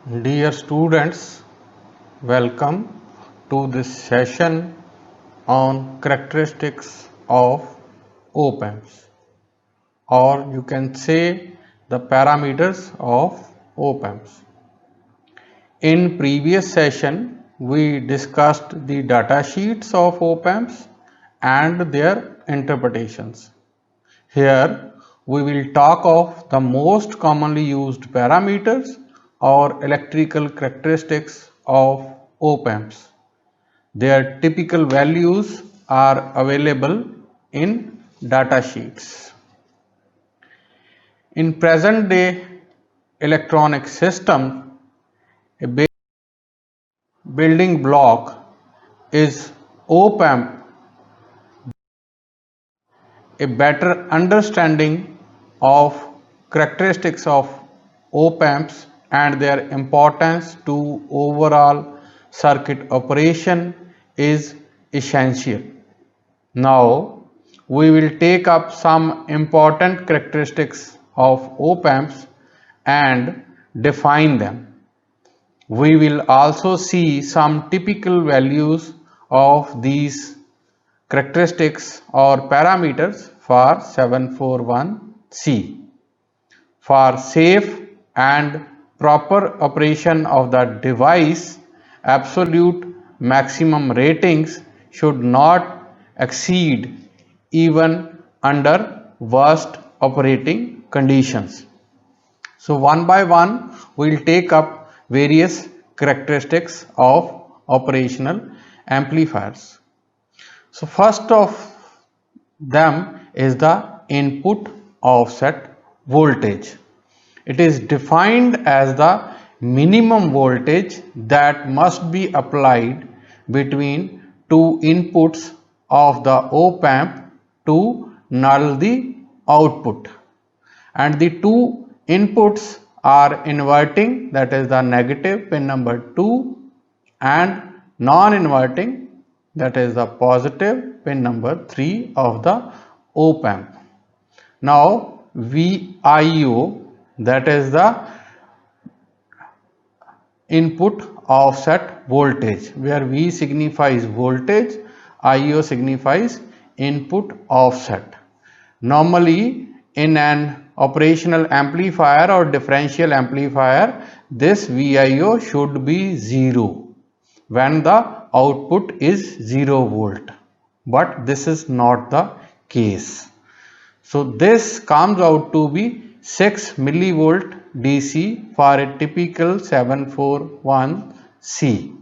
Dear students, welcome to this session on characteristics of op-amps, or you can say the parameters of op-amps. In previous session, we discussed the data sheets of op-amps and their interpretations. Here we will talk of the most commonly used parameters or electrical characteristics of op-amps. Their typical values are available in data sheets. In present day electronic system, a building block is op-amp. A better understanding of characteristics of op-amps and their importance to overall circuit operation is essential. Now we will take up some important characteristics of op-amps and define them. We will also see some typical values of these characteristics or parameters for 741C. For safe and proper operation of the device, absolute maximum ratings should not exceed even under worst operating conditions. So one by one we will take up various characteristics of operational amplifiers. So first of them is the input offset voltage. It is defined as the minimum voltage that must be applied between two inputs of the op-amp to null the output, and the two inputs are inverting, that is the negative pin number 2, and non-inverting, that is the positive pin number 3 of the op-amp. Now VIO, that is the input offset voltage, where V signifies voltage, IO signifies input offset. Normally in an operational amplifier or differential amplifier, this VIO should be 0 when the output is 0 volt, but this is not the case. So this comes out to be 6 millivolt DC for a typical 741C.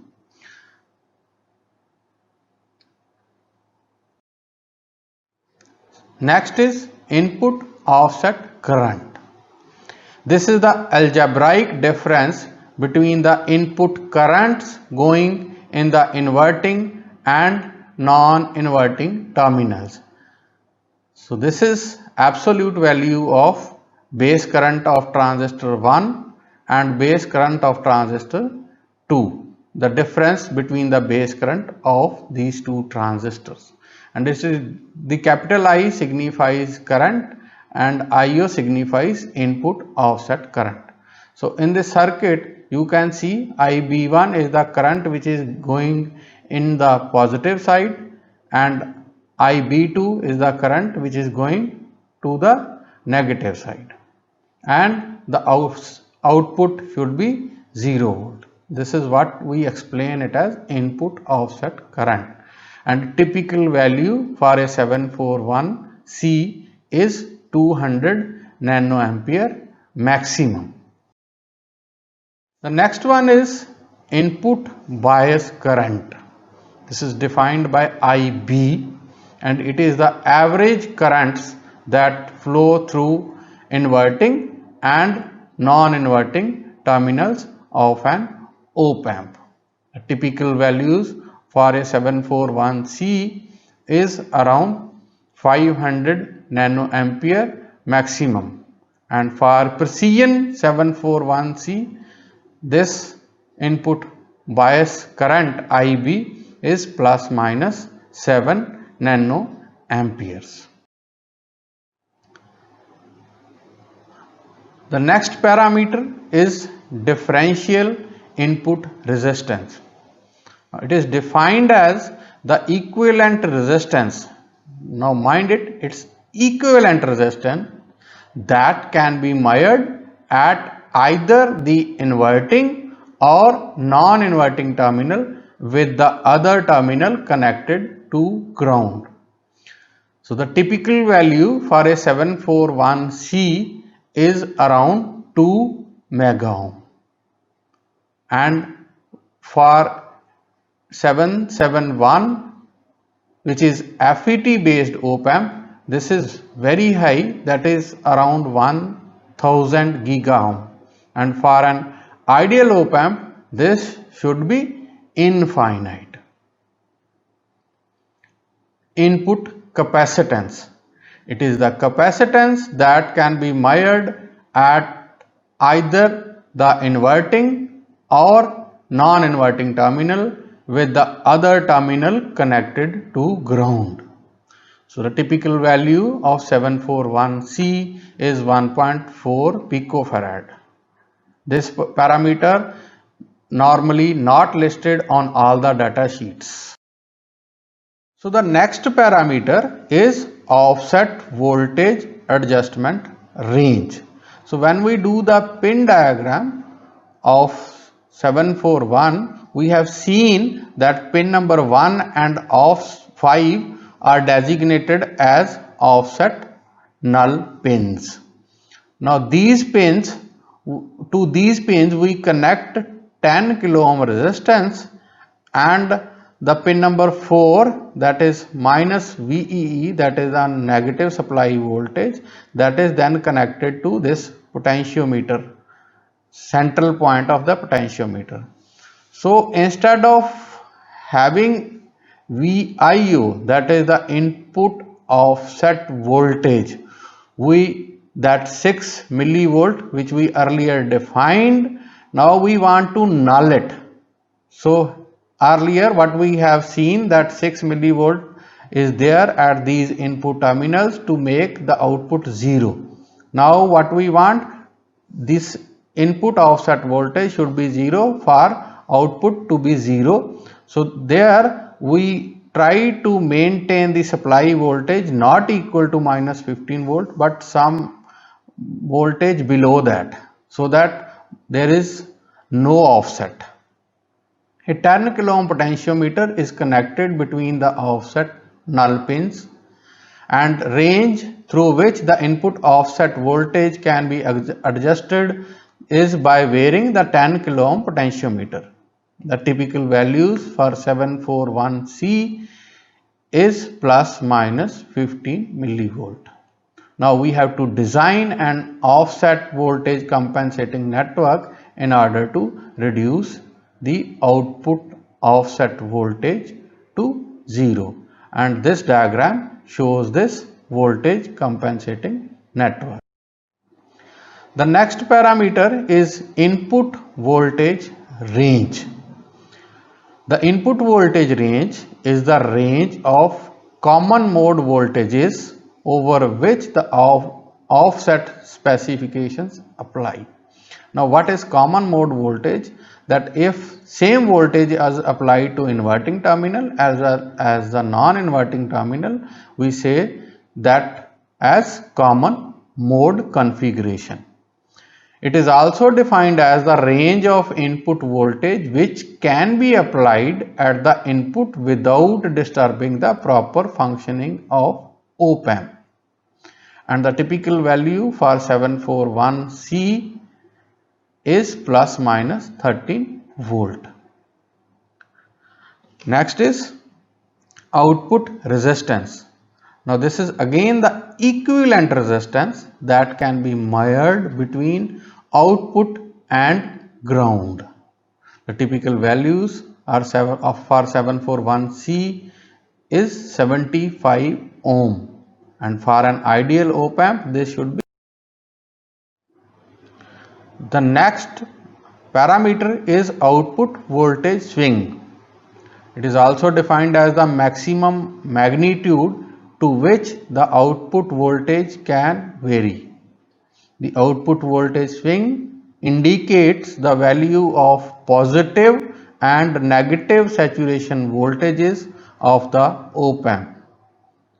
Next is input offset current. This is the algebraic difference between the input currents going in the inverting and non-inverting terminals. So this is absolute value of base current of transistor 1 and base current of transistor 2, the difference between the base current of these two transistors. And this is the capital I signifies current and IO signifies input offset current. So in this circuit you can see IB1 is the current which is going in the positive side, and IB2 is the current which is going to the negative side, and the output should be 0 volt. This is what we explain it as input offset current, and typical value for a 741C is 200 nanoampere maximum. The next one is input bias current. This is defined by IB, and it is the average currents that flow through inverting and non-inverting terminals of an op-amp. The typical values for a 741C is around 500 nanoampere maximum, and for precision 741C this input bias current IB is plus minus 7 nanoamperes. The next parameter is differential input resistance. It is defined as the equivalent resistance. Now mind it, it's equivalent resistance that can be measured at either the inverting or non-inverting terminal with the other terminal connected to ground. So the typical value for a 741C is around 2 mega ohm, and for 771, which is FET based op amp, this is very high, that is around 1000 giga ohm, and for an ideal op amp this should be infinite. Input capacitance. It is the capacitance that can be measured at either the inverting or non-inverting terminal with the other terminal connected to ground. So the typical value of 741C is 1.4 picofarad. This parameter normally not listed on all the data sheets. So the next parameter is offset voltage adjustment range. So when we do the pin diagram of 741, we have seen that pin number 1 and off 5 are designated as offset null pins. Now these pins, to these pins we connect 10 kilo ohm resistance, and the pin number 4, that is minus VEE, that is a negative supply voltage, that is then connected to this potentiometer, central point of the potentiometer. So instead of having VIO, that is the input offset voltage, that 6 millivolt which we earlier defined, now we want to null it. So earlier what we have seen that 6 millivolt is there at these input terminals to make the output 0. Now what we want, this input offset voltage should be 0 for output to be 0. So there we try to maintain the supply voltage not equal to minus 15 volt but some voltage below that, so that there is no offset. A 10 kilo ohm potentiometer is connected between the offset null pins, and range through which the input offset voltage can be adjusted is by varying the 10 kilo ohm potentiometer. The typical values for 741C is plus minus 15 millivolt. Now we have to design an offset voltage compensating network in order to reduce the output offset voltage to 0, and this diagram shows this voltage compensating network. The next parameter is input voltage range. The input voltage range is the range of common mode voltages over which the offset specifications apply. Now what is common mode voltage? That if same voltage is applied to inverting terminal as well as the non-inverting terminal, we say that as common mode configuration. It is also defined as the range of input voltage which can be applied at the input without disturbing the proper functioning of op amp. And the typical value for 741C is plus minus 13 volt. Next is output resistance. Now this is again the equivalent resistance that can be measured between output and ground. The typical values are for 741C is 75 ohm, and for an ideal op amp this should be. The next parameter is output voltage swing. It is also defined as the maximum magnitude to which the output voltage can vary. The output voltage swing indicates the value of positive and negative saturation voltages of the op-amp,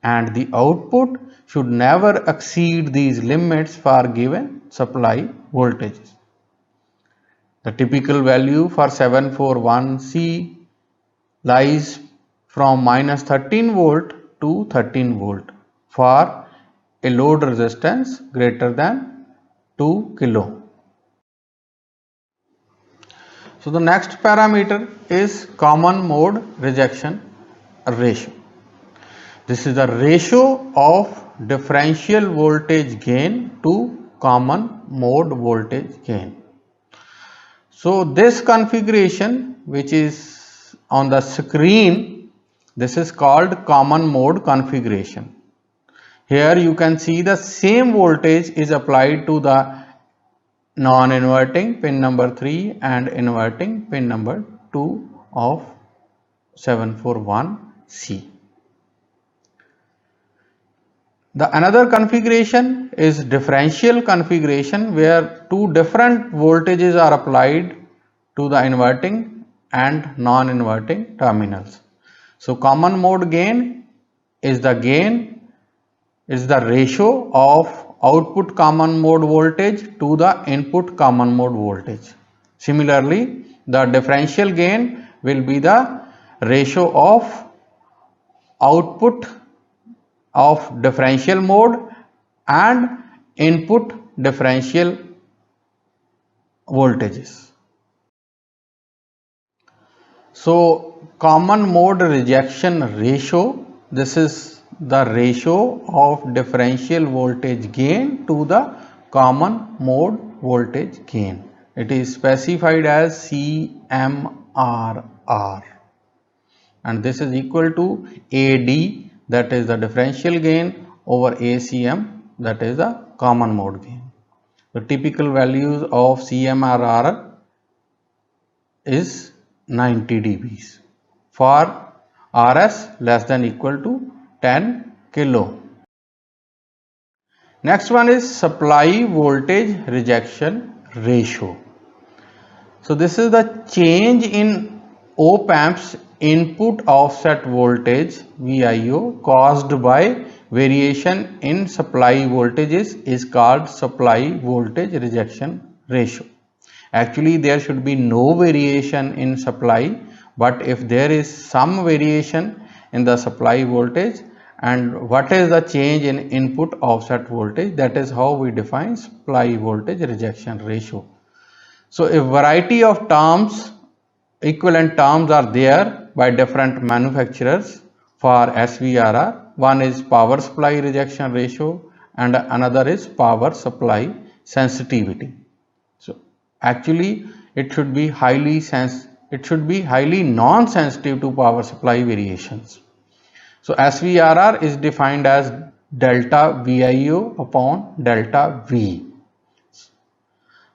and the output should never exceed these limits for given supply voltages. The typical value for 741C lies from minus 13 volt to 13 volt for a load resistance greater than 2 kilo. So the next parameter is common mode rejection ratio. This is the ratio of differential voltage gain to common mode voltage gain. So this configuration, which is on the screen, this is called common mode configuration. Here you can see the same voltage is applied to the non-inverting pin number 3 and inverting pin number 2 of 741C. The another configuration is differential configuration, where two different voltages are applied to the inverting and non-inverting terminals. So common mode gain is the ratio of output common mode voltage to the input common mode voltage. Similarly, the differential gain will be the ratio of output of differential mode and input differential voltages. So common mode rejection ratio, this is the ratio of differential voltage gain to the common mode voltage gain. It is specified as CMRR, and this is equal to AD, that is the differential gain, over ACM, that is the common mode gain. The typical values of CMRR is 90 dBs for RS less than equal to 10 kilo. Next one is supply voltage rejection ratio. So this is the change in op-amp's input offset voltage VIO caused by variation in supply voltages is called supply voltage rejection ratio. Actually, there should be no variation in supply, but if there is some variation in the supply voltage, and what is the change in input offset voltage, that is how we define supply voltage rejection ratio. So a variety of terms, equivalent terms are there by different manufacturers for SVRR. One is power supply rejection ratio and another is power supply sensitivity. So actually it should be highly non-sensitive to power supply variations. So SVRR is defined as delta VIO upon delta V.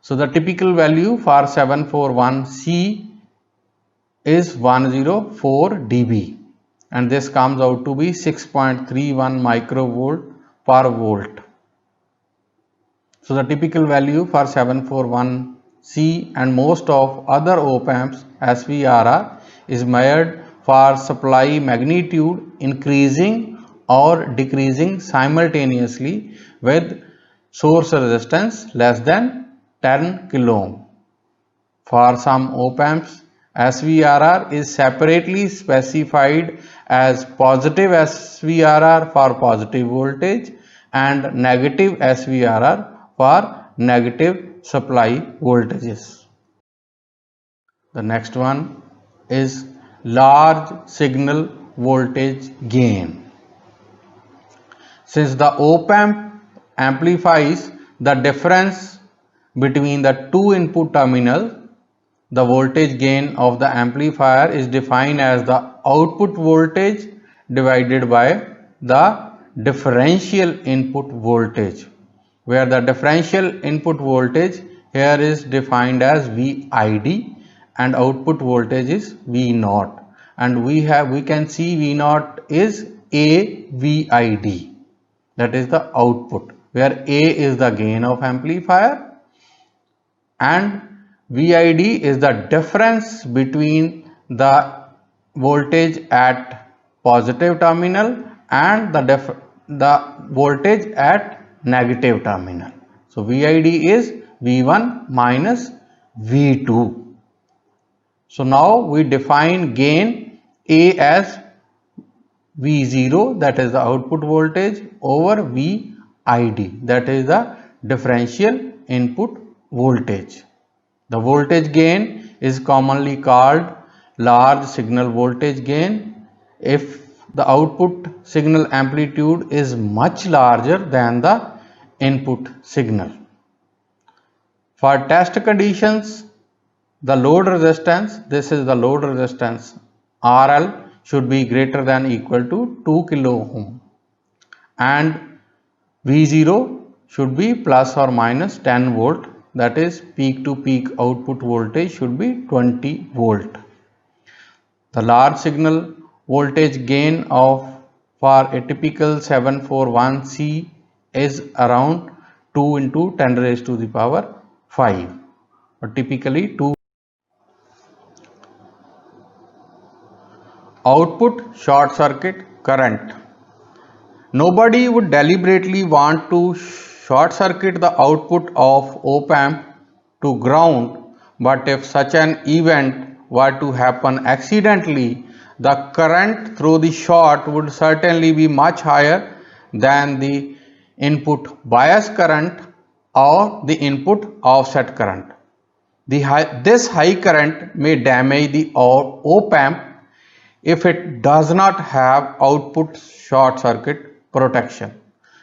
So the typical value for 741C is 104 dB, and this comes out to be 6.31 microvolt per volt. So the typical value for 741C and most of other op-amps SVRR is measured for supply magnitude increasing or decreasing simultaneously with source resistance less than 10 kilo ohm. For some op-amps, SVRR is separately specified as positive SVRR for positive voltage and negative SVRR for negative supply voltages. The next one is large signal voltage gain. Since the op-amp amplifies the difference between the two input terminals, the voltage gain of the amplifier is defined as the output voltage divided by the differential input voltage, where the differential input voltage here is defined as VID and output voltage is V0, and we can see V0 is AVID, that is the output, where A is the gain of amplifier and VID is the difference between the voltage at positive terminal and the voltage at negative terminal. So VID is V1 minus V2. So now we define gain A as V0, that is the output voltage, over VID, that is the differential input voltage. The voltage gain is commonly called large signal voltage gain if the output signal amplitude is much larger than the input signal. For test conditions, the load resistance, this is the load resistance, RL should be greater than or equal to 2 kilo ohm, and V0 should be plus or minus 10 volt, that is peak to peak output voltage should be 20 volt. The large signal voltage gain for a typical 741C is around 2 into 10 raised to the power 5, or typically 2. Output short circuit current. Nobody would deliberately want to short circuit the output of op-amp to ground, but if such an event were to happen accidentally, the current through the short would certainly be much higher than the input bias current or the input offset current. This high current may damage the op-amp if it does not have output short circuit protection.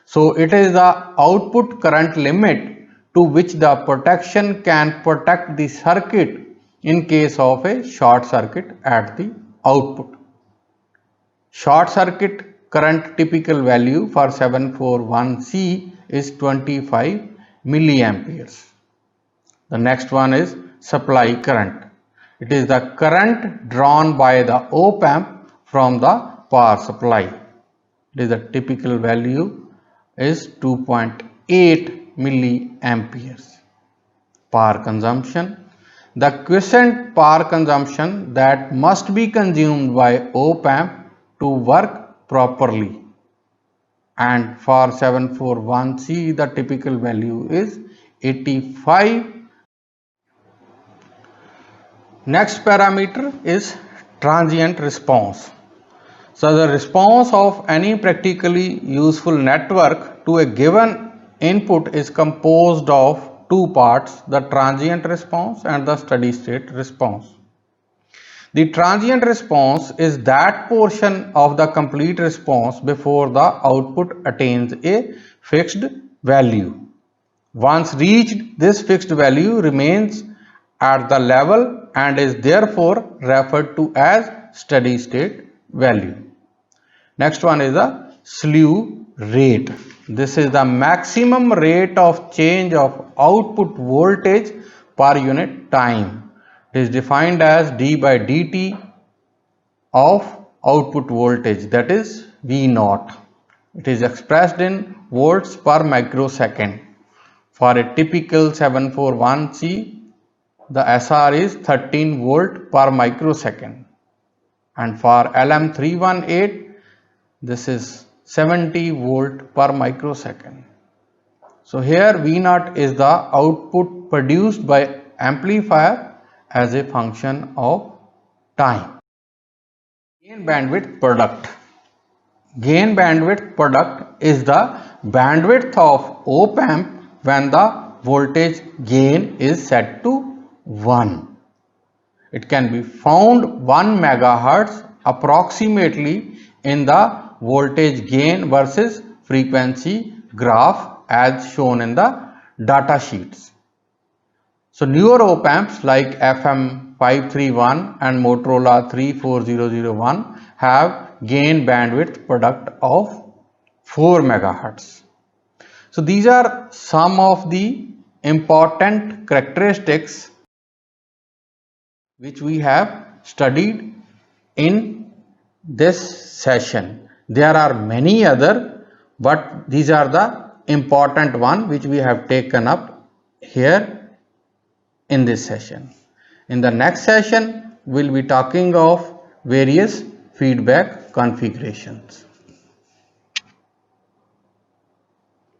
So it is the output current limit to which the protection can protect the circuit in case of a short circuit at the output. Short circuit current typical value for 741C is 25 milliamperes. The next one is supply current. It is the current drawn by the op-amp from the power supply. It is the typical value is 2.8 milliamperes. Power consumption. The quiescent power consumption that must be consumed by op-amp to work properly. And for 741C, the typical value is 85. Next parameter is transient response. So the response of any practically useful network to a given input is composed of two parts, the transient response and the steady state response. The transient response is that portion of the complete response before the output attains a fixed value. Once reached, this fixed value remains at the level and is therefore referred to as steady state value. Next one is the slew rate. This is the maximum rate of change of output voltage per unit time. It is defined as d by dt of output voltage, that is V0. It is expressed in volts per microsecond. For a typical 741C, the SR is 13 volt per microsecond, and for LM318 this is 70 volt per microsecond. So here V0 is the output produced by amplifier as a function of time. Gain bandwidth product. Gain bandwidth product is the bandwidth of op-amp when the voltage gain is set to 1. It can be found 1 megahertz approximately in the voltage gain versus frequency graph as shown in the data sheets. So newer op-amps like FM531 and Motorola 34001 have gain bandwidth product of 4 megahertz. So these are some of the important characteristics which we have studied in this session. There are many other, but these are the important one which we have taken up here. in this session. In the next session, we'll be talking of various feedback configurations.